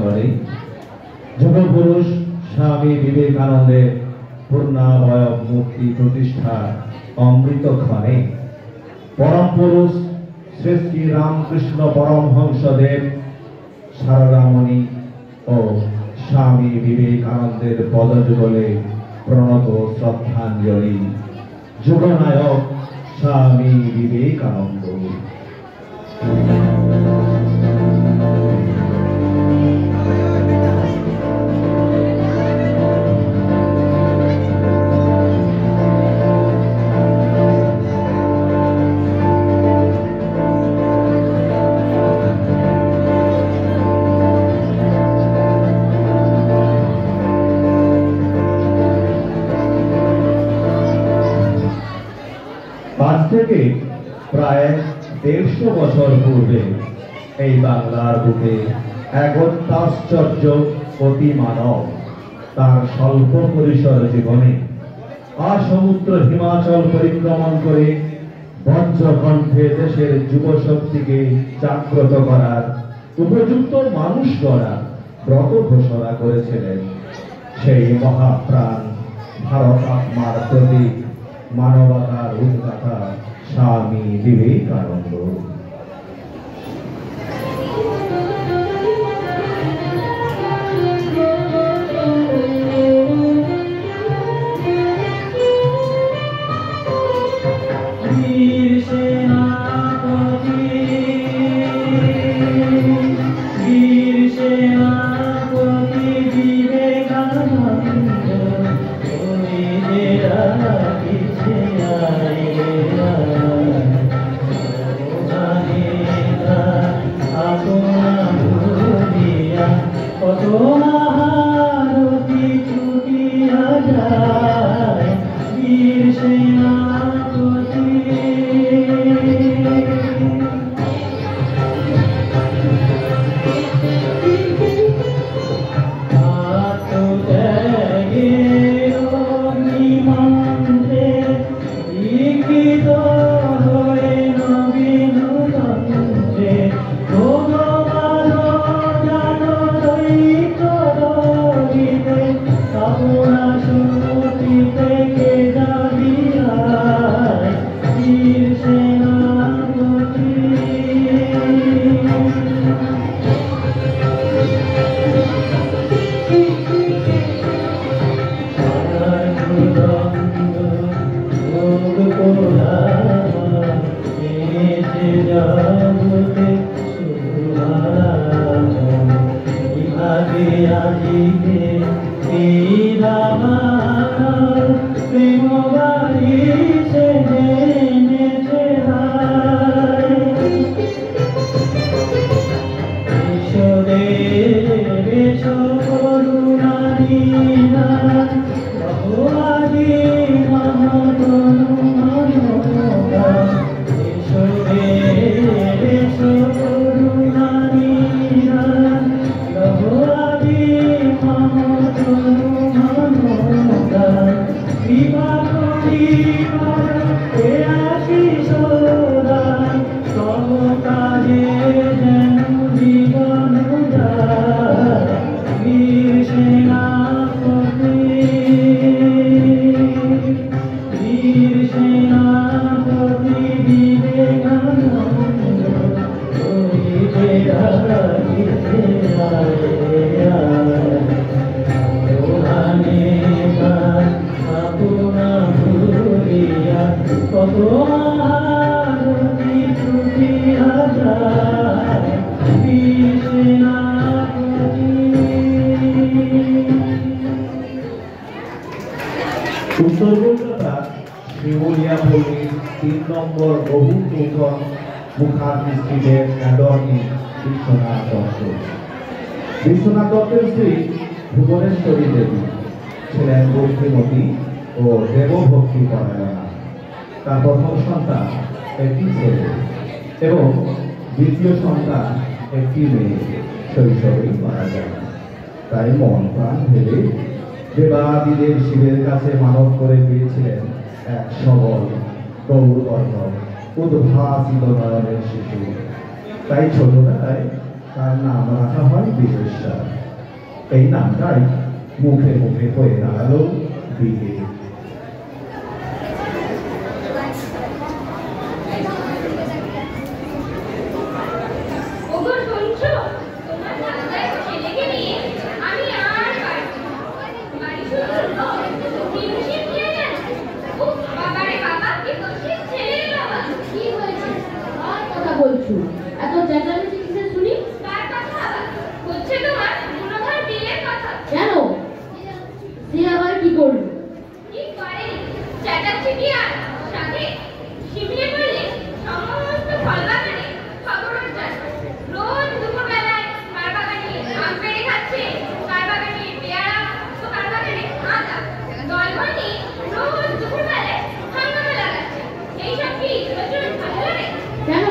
প্রাঙ্গণে যুগপুরুষ স্বামী বিবেকানন্দের পূর্ণাবয়ব মূর্তি প্রতিষ্ঠা অমৃতক্ষণে পরম পুরুষ শ্রী শ্রী রামকৃষ্ণ পরমহংসদেব সারদামণি ও স্বামী বিবেকানন্দের পদযুগলে প্রণত শ্রদ্ধাঞ্জলি। যুগনায়ক স্বামী বিবেকানন্দ। আজ থেকে প্রায় 150 বছর পূর্বে এই বাংলার বুকে এক অত্যাশ্চর্য অতিমানব তার স্বল্প পরিসর জীবনে আসমুদ্র হিমাচল পরিক্রমণ করে বজ্রকণ্ঠে দেশের যুব শক্তিকে জাগ্রত করার উপযুক্ত মানুষ গড়ার ব্রত ঘোষণা করেছিলেন। সেই মহাপ্রাণ ভারত আত্মার প্রতীক মানবতার উদ্গাতা স্বামী বিবেকানন্দ। উত্তর কলকাতা শিমুলিয়া পল্লীর 3 নম্বর বহু নূতন মুখার্জি স্ট্রিটের অ্যাটর্নি বিশ্বনাথ দত্ত। বিশ্বনাথ দত্তের স্ত্রী ভুবনেশ্বরী দেবী ছিলেন বুদ্ধিমতী ও দেবভক্তি পরায়ণা। তার প্রথম সন্তান একটি ছেলে এবং দ্বিতীয় সন্তান একটি মেয়ে শৈশবেই মারা যায়। তাই মন প্রাণ ভেবে দেবাদিদেব শিবের কাছে মানব করে পেয়েছিলেন এক সবল গৌরবর্ণ উদ্ভাসিত নয়নের শিশু। তাই ছোটবেলায় তার নাম রাখা হয় বিদেশ্বর। এই নামটাই মুখে মুখে হয়ে দাঁড়ালো বিয়ে। এত চেঁচামেচি কিসের শুনি? কার কথা আবার? হচ্ছে তোমার গুণধর বিয়ের কথা। কেন? সে আবার কি করলো? কি করে? চেঁচাচ্ছি কি আর? সাথে শিবিরে বললে সমস্ত ফল বাগানে খবর যায়। রোজ দুপুরবেলায় কার বাগানে আম পেড়ে খাচ্ছে, কার বাগানে পেয়ারা, তো কার বাগানে আদা। দলবল নিয়ে রোজ দুপুরবেলায় হাঙ্গামা লাগাচ্ছে। এইসব কি রোজ ভালো লাগে? কেন?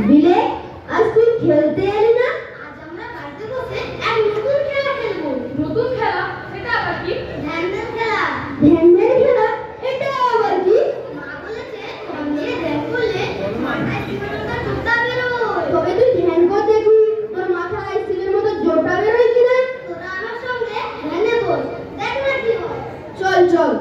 বিলে, আজ তুই খেলতে এলি না? আজ আমরা বাড়িতে বসে এক নতুন খেলা খেলবো। নতুন খেলা? এটা আবার কি? ধ্যান-ধ্যান খেলা। ধ্যান-ধ্যান খেলা? এটা আবার কি? মা বলেছে ধ্যান দিয়ে ধ্যান করলে মাথায় সিলের মতো জোটা বেরোয়। তবে তুই ধ্যান কর দেখি তোর মাথায় সিলের মতো জোটা বেরোয় কিনা। তোরা আমার সঙ্গে ধ্যানে বস, দেখ না কি হয়। চল চল।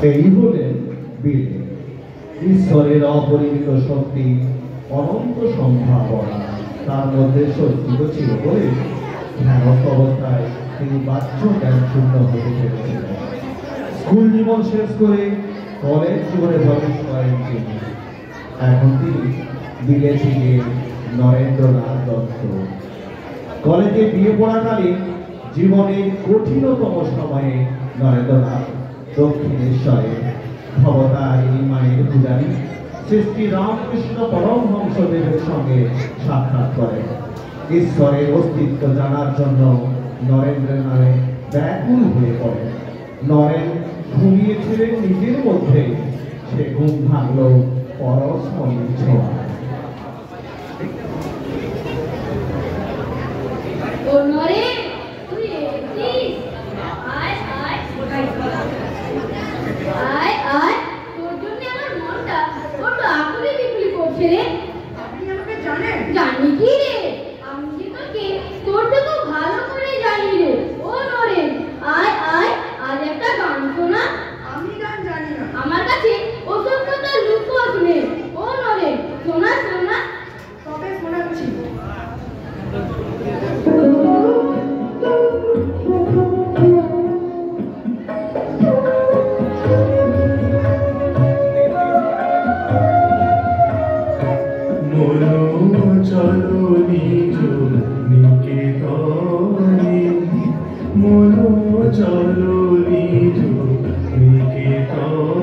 এই হলেন বিলে, ঈশ্বরের অপরিমিত শক্তি, অনন্ত সম্ভাবনা তার মধ্যে সজ্জিত ছিল বলে ধ্যানস্থ অবস্থায় তিনি বাহ্য জ্ঞান শূন্য হতে পেরেছিলেন। স্কুল জীবন শেষ করে কলেজ জীবনে প্রবেশ করেন তিনি। এখন তিনি বিলে থেকে নরেন্দ্রনাথ দত্ত। কলেজে বিয়ে পড়াকালীন জীবনের কঠিনতম সময়ে নরেন্দ্রনাথ দক্ষিণেশ্বরে ভবতারিণী মায়ের পূজারী শ্রী রামকৃষ্ণ পরমহংসদেবের সঙ্গে সাক্ষাৎ করেন। ঈশ্বরের অস্তিত্ব জানার জন্য নরেন্দ্রনাথ ব্যাকুল হয়ে পড়েন। নরেন ঘুমিয়েছিলেন নিজের মধ্যে, সে ঘুম ভাঙল পরশমণির ছোঁয়া। জানি কি রে? আমি যে তোকে তোর থেকে ভালো করে জানি রে। ও নরেন, আয় আয়, আজ একটা গান শোনা। আমি গান জানি না। আমার কাছে ওসব কথা লুকোস নেই। ও নরেন, শোনা শোনা। তবে শোনাচ্ছি। চলো নিজ নিকেতনে, মনো চলো নিজ নিকেতনে।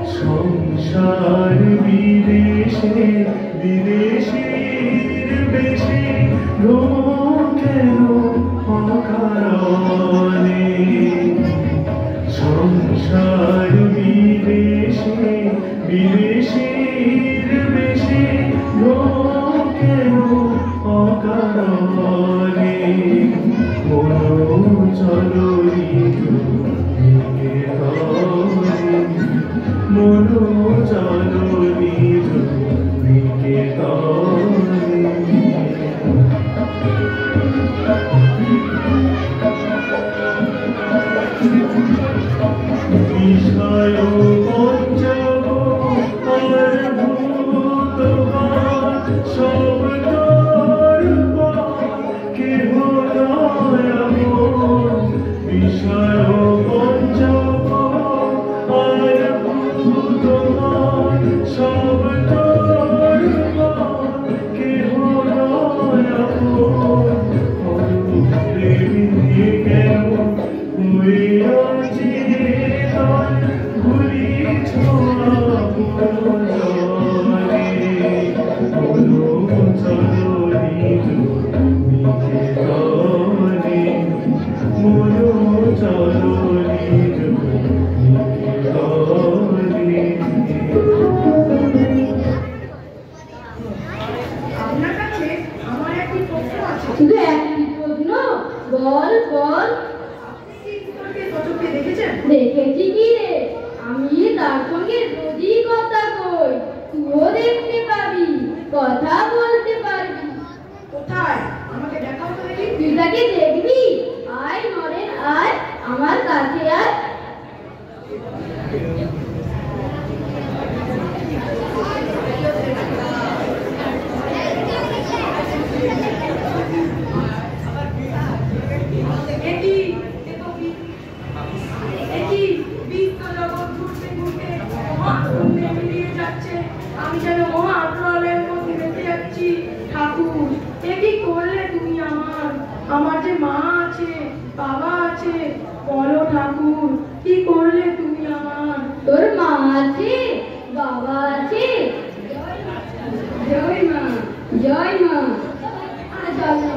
সংসার বিদেশে বিদেশীর বেশে কেন অকারণে। সংসার বিদেশে বিদেশীর বেশে কেন অকারণে। মনো চলো নিজ নিকেতনে, মনো চলো নিজ নিকেতনে। বিষয় পঞ্চম আর ভূত সব তোর কেহ নয় আপন। বিষয় পঞ্চম আর ভূত সব তোর কেহ নয় আপন। প্রেমী কেন হইয়াছি ভুলি ছোঁয়া পুরজনে। মনো চলো নিজ নিকেতনে, মনো চলো নিজ নিকেতনে। আপনার কাছে আমার একটি প্রশ্ন আছে। শুধু একটি প্রশ্ন? বল বল। দেখেছেন? দেখেছি কি রে? আমি তার সঙ্গে রোজই কথা কই। তুইও দেখতে পাবি, কথা বলতে পারবি। কোথায়? আমাকে দেখাও তো দেখি। তুই তাকে দেখবি? আয় নরেন আয়, আমার কাছে আয়। আমি যেন মহাপ্রলয়ের মধ্যে বেঁচে যাচ্ছি। ঠাকুর, এ কি করলে তুমি আমার? আমার যে মা আছে, বাবা আছে, বলো ঠাকুর, কি করলে তুমি আমার? তোর মা আছে, বাবা আছে। জয় মা, জয় মা। চলো।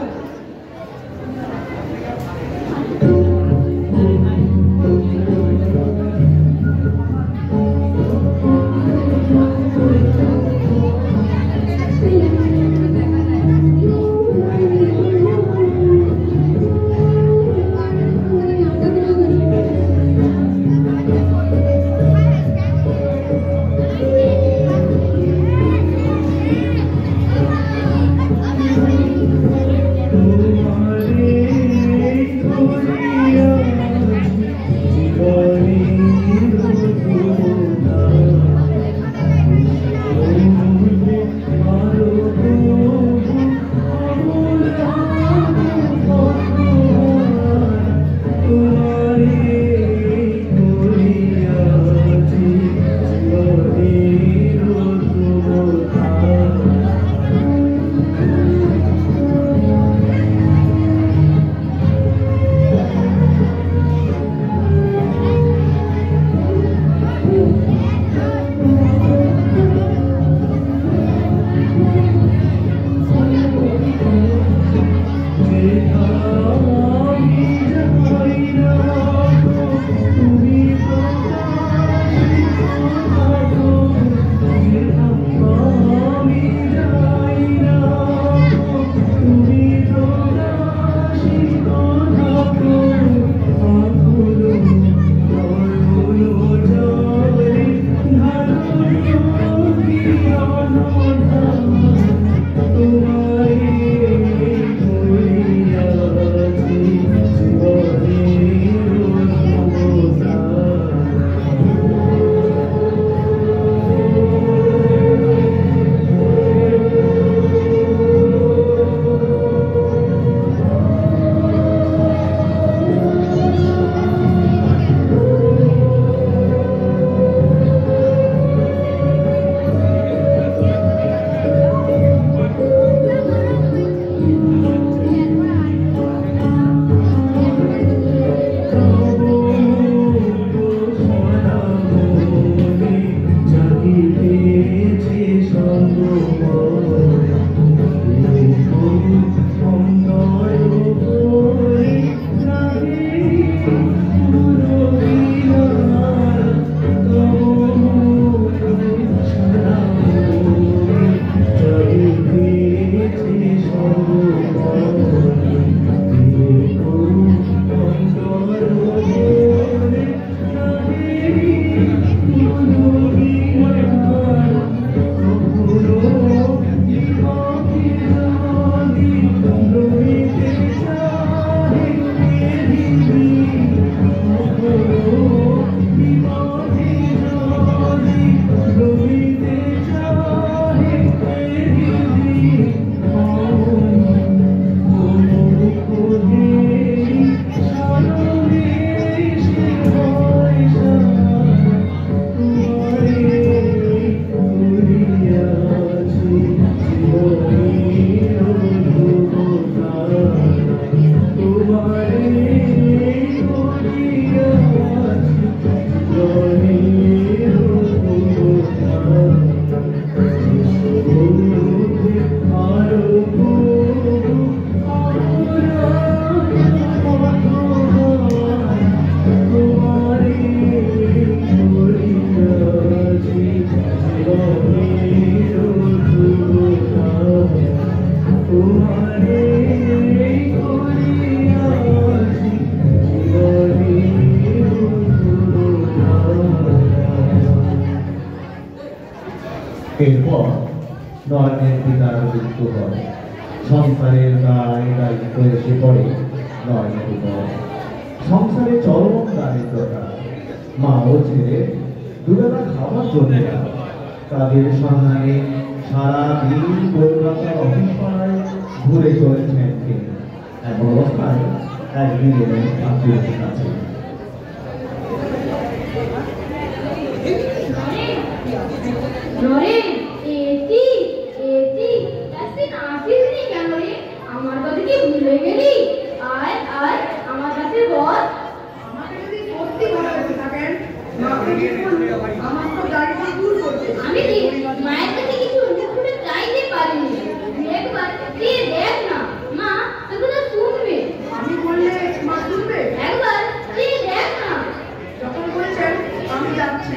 এরপর নয়নের পিতার মৃত্যু হয়। সংসারের দায় দায়িত্ব এসে পড়ে নয়নের উপর। সংসারে চরম দারিদ্রতা, মা ও ছেলে দুবেলা খাবার জন্য তাদের সন্ধানে সারা দিন কলকাতার অফিস পাড়ায় ঘুরে চলেছেন তিনি। এমন অবস্থায় একদিন এলেন আত্মীয়দের কাছে। আমার কথা কি ভুলে গেলি? আয় আয় আমার কাছে বল। আমাকে যদি সত্যি ভালোবেসে থাকেন, মাকে গিয়ে বলুন আমার তো দাড়িটা দূর করতে। আমি কি মায়ের কাছে কিছু মুখে চাইতে পারিনি? একবার দিয়ে দেখ না, মা তোকে তো শুনবে। আমি বললে মা শুনবে? একবার দিয়ে দেখ না। যখন বলছেন আমি যাচ্ছি।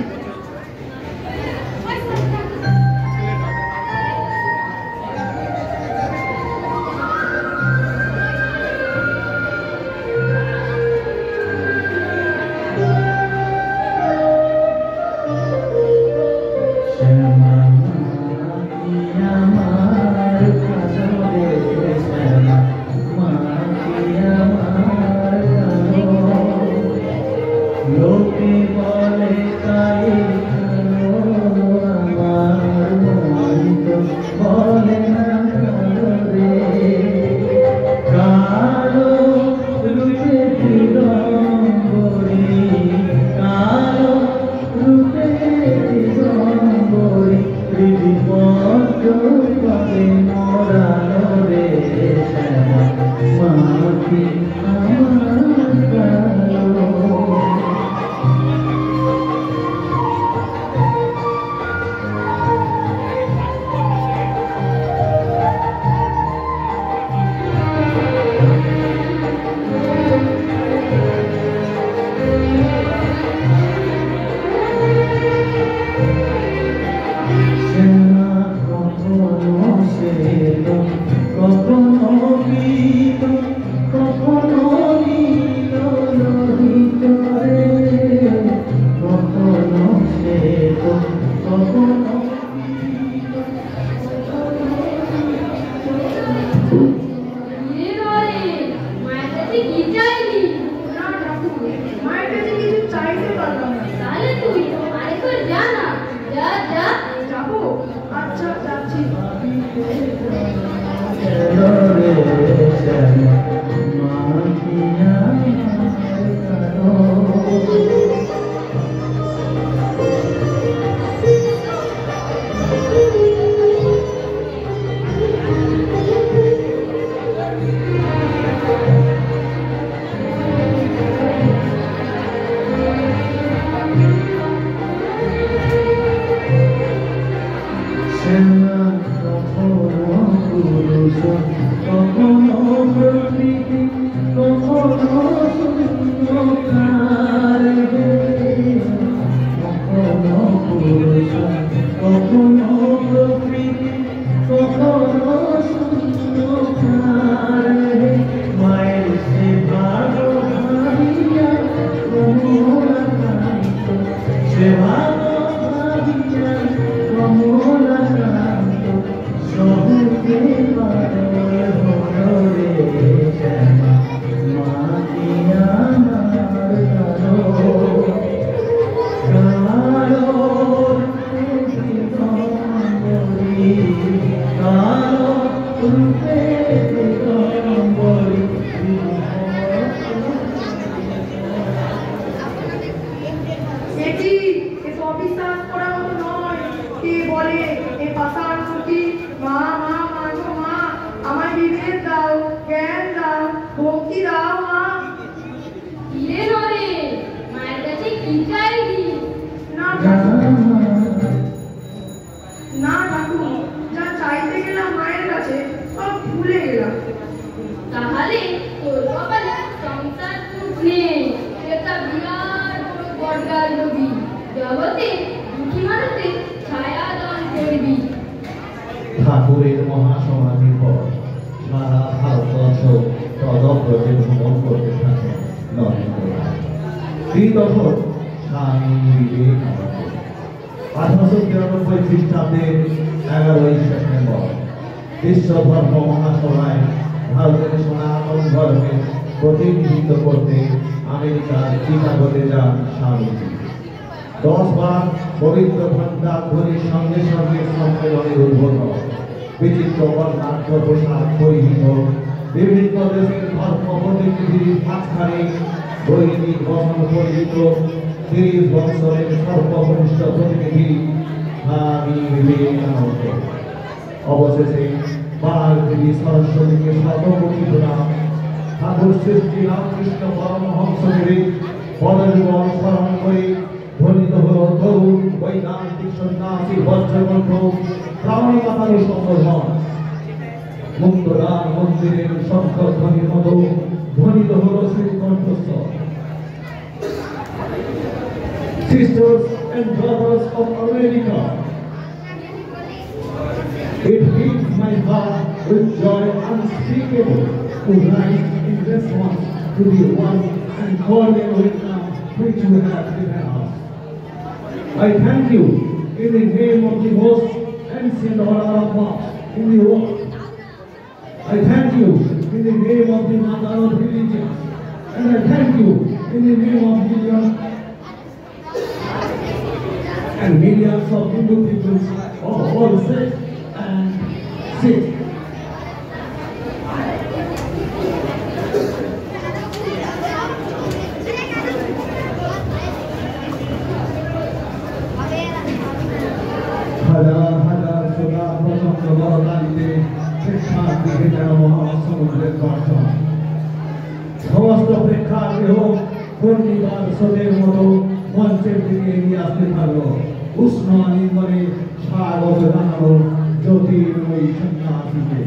ঠাকুরের মহাসমাধির পর সারা ভারতবর্ষ তদব্রতে ভ্রমণ করতে থাকেন নরেন্দ্র রায়। তিনি তখন স্বামী বিবেকানন্দ। 1893 খ্রিস্টাব্দের 11ই সেপ্টেম্বর বিশ্ব ধর্ম মহাসভায় ভারতের সনাতন ধর্মের প্রতিনিধিত্ব করতে আমেরিকার চিকাগোতে যান স্বামীজি। 10 বার পবিত্র ভান্ডার ধ্বনির সঙ্গে সঙ্গে সম্মেলনের উদ্বোধন। বিচিত্র বর্ণাঢ্য পোশাক পরিহিত বিভিন্ন দেশের ধর্ম প্রতিনিধির মাঝখানে দৈনিক বসন পরিহিত 30 বছরের সর্বকনিষ্ঠ প্রতিনিধি স্বামী বিবেকানন্দ। অবশেষে বালদেবী সরস্বতীকে শতকোটি প্রণাম। ঠাকুর সৃষ্টি রামকৃষ্ণ পরমহংসদেবের পদযুগল স্মরণ করে ধ্বনিত হল তরুণ বৈদান্তিক সন্ন্যাসী বজ্রকণ্ঠ প্রাণিকাতারী সম্বোধন। মুক্তদান মন্দিরের শঙ্খধ্বনির মতো ধ্বনিত হল শ্রীকণ্ঠস্বর। Sisters and brothers of America, it fills my heart with joy unspeakable to rise in response to the one and cordial welcome which you have given us. I thank you in the name of the most ancient order of mosques in the world. I thank you in the name of the mother of religions, and I thank you in the name of millions of Hindu people of all sects and sects. হাজার হাজার শ্রোতা প্রচন্ড বড়দারিতে প্রেক্ষার দিকে যেন মহাসমুদ্রের গর্জন। সমস্ত প্রেক্ষাগৃহ পূর্ণিমার স্রোতের মতো মঞ্চের দিকে এগিয়ে আসতে থাকলো। উষ্ণ আলিঙ্গনে স্বাগত জানালো জ্যোতির্ময়ী সন্ন্যাসীকে।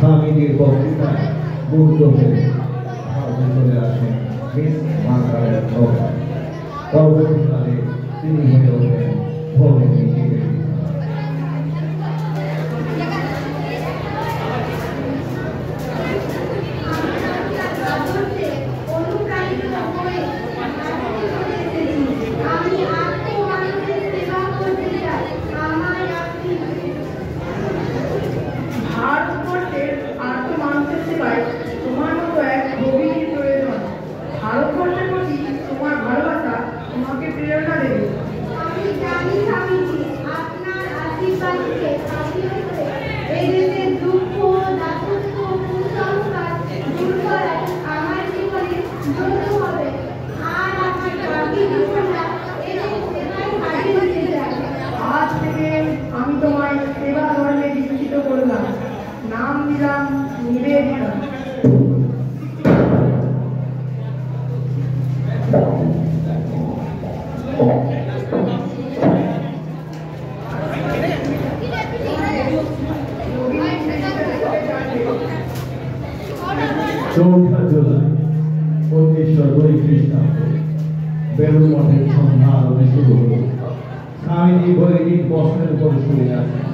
স্বামীজির বক্তৃতায় মুগ্ধ হয়ে ভারতে চলে আসেন মিস মার্গারেট থমাস। পরবর্তীকালে তিনি হয়ে ওঠেন ভগিনী দিলাম নিবেদিতা। চৌঠা জুলাই 1902 খ্রিস্টাব্দে বেলুড় মঠের সন্ধ্যা আরতি শুরু হল। স্বামীজি বৈদিক বস্ত্রের উপর শুয়ে আছেন।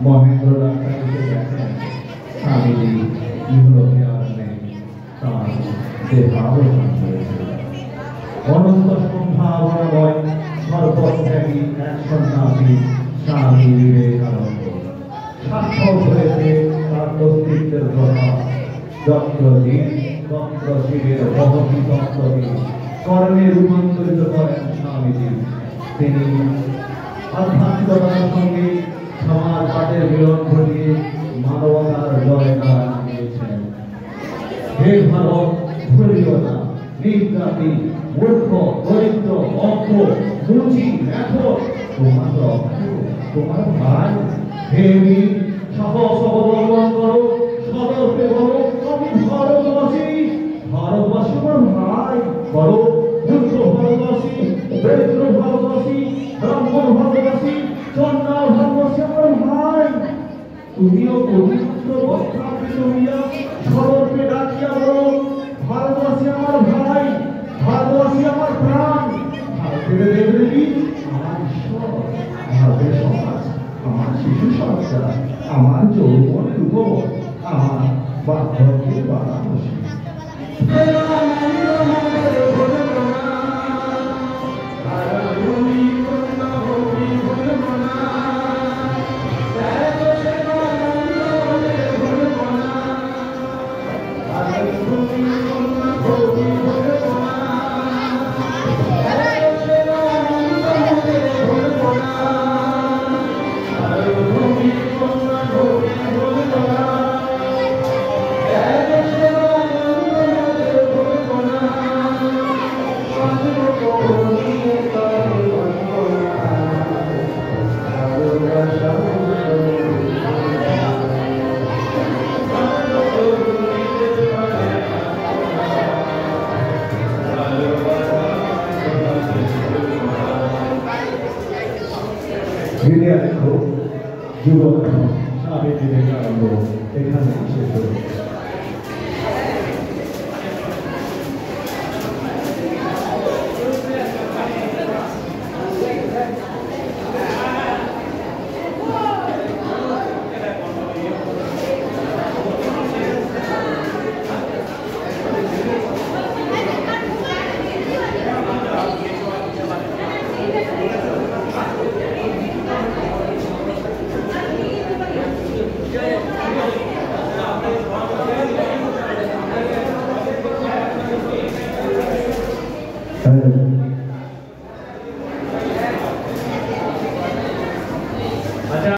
মহেন্দ্র ডাক্তার এসে দেখেন স্বামীজি ইহলোকে আর নেই, তার দেহাবসান হয়েছে। অনন্ত সন্ধ্যা বরাবর সর্বত্যাগী এক সন্ন্যাসী স্বামী বিবেকানন্দ সার্থক হয়েছে তার অস্তিত্বের কথা। ডক্টরজি শিবের মহতি তত্ত্বকে কর্মে রূপান্তরিত করেন স্বামীজি। তিনি আধ্যাত্মিকতার সঙ্গে সমাজ পাঠের মিলন ঘটিয়ে মানবতার জয় গান দিয়েছেন। হে ভারত, ভুলিও না নির্যাতি মূর্খ দরিদ্র অজ্ঞ মুচি মেথর তোমার রক্ত তোমার ভাই। হে বীর, সাহস অবলম্বন করো, সতর্কে বলো আমি ভারতবাসী। ভারতবাসী আমার ভাই। বলো মূর্খ ভারতবাসী, দরিদ্র ভারতবাসী, ব্রাহ্মণ ভারতবাসী, চন্ডাল ভারতবাসী আমার ভাই। তুমিও পবিত্র বস্ত্রাবৃত হইয়া সদর্পে ডাকিয়া বলো ভারতবাসী আমার ভাই, ভারতবাসী আমার প্রাণ। ভারতের দেবদেবী আমার ঈশ্বর, ভারতের সমাজ আমার শিশু সরকার, আমার যৌবনের উপর, আমার বার্ধক্যের বারাণসী। যুবক স্বামী বিবেকানন্দ এখানে শেষ হল।